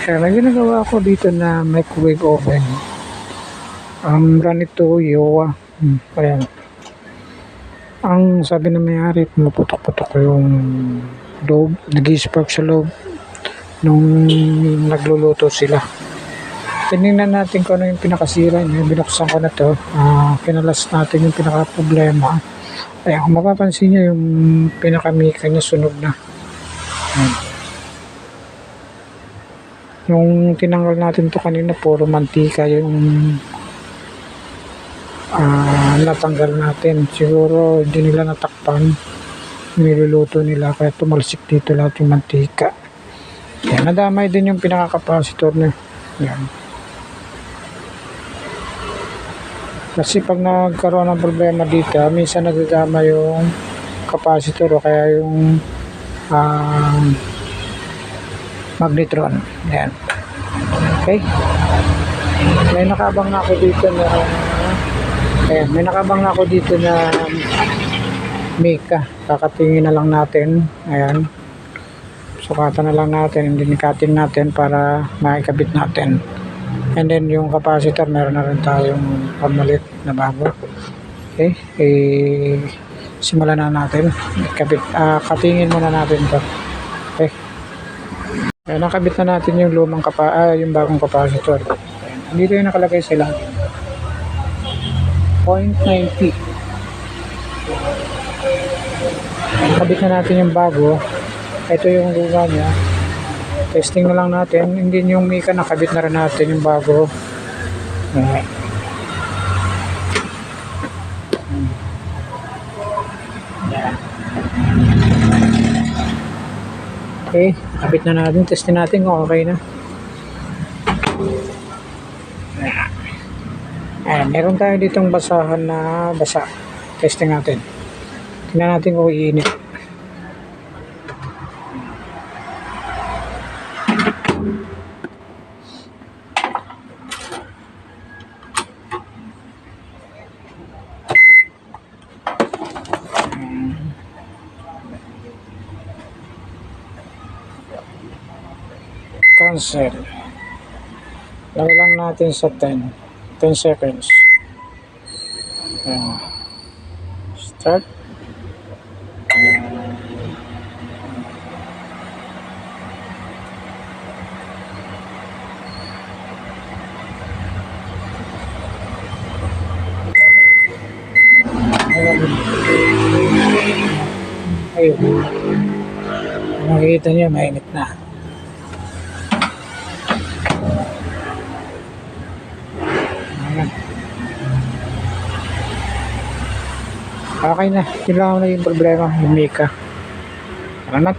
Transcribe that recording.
Kaya may ginagawa ko dito na microwave oven. Ang ganito, Yowa. Ayan. Ang sabi ng may-ari, pumuputok-putok yung loob, nag-i-spark sa loob nung nagluluto sila. Tinignan natin kung ano yung pinakasira niya. Binuksan ko na to. Kinalas natin yung pinaka-problema. Ayan, kung mapapansin nyo yung pinaka-mika niya sunog na. Ayan. Yung tinanggal natin to kanina, puro mantika yung natanggal natin. Siguro hindi nila natakpan, niluluto nila, kaya tumalsik dito lahat yung mantika. Yan, nadamay din yung pinaka-capacitor niya. Yan. Kasi pag nagkaroon ng problema dito, minsan nagdadama yung capacitor o kaya yung magnetron. Yan. Okay. May nakabang na ako dito na Mika. Kakatingin na lang natin. Ayan. Sukatan na lang natin, hindi cutting natin para maikabit natin. And then yung capacitor, meron na rin tayong pamalit na bago. Okay, simulan na natin. Katingin muna natin to. Okay. Ayan, nakabit na natin yung lumang yung bagong capacitor. Ayan. Dito yung nakalagay sila. 0.90. Nakabit na natin yung bago. Ito yung luma niya. Testing na lang natin. Hindi yung Mika, nakabit na rin natin yung bago. Okay, nakabit na natin. Testing natin kung okay na. Meron tayo ditong basahan na basa. Testing natin. Tingnan natin kung iinit. Cancel. Lagay lang natin sa 10 seconds. Start. Ayun. Makikita niyo, mainit na. Okay na. Yun lang na yung problema. Yung Mika. Salamat.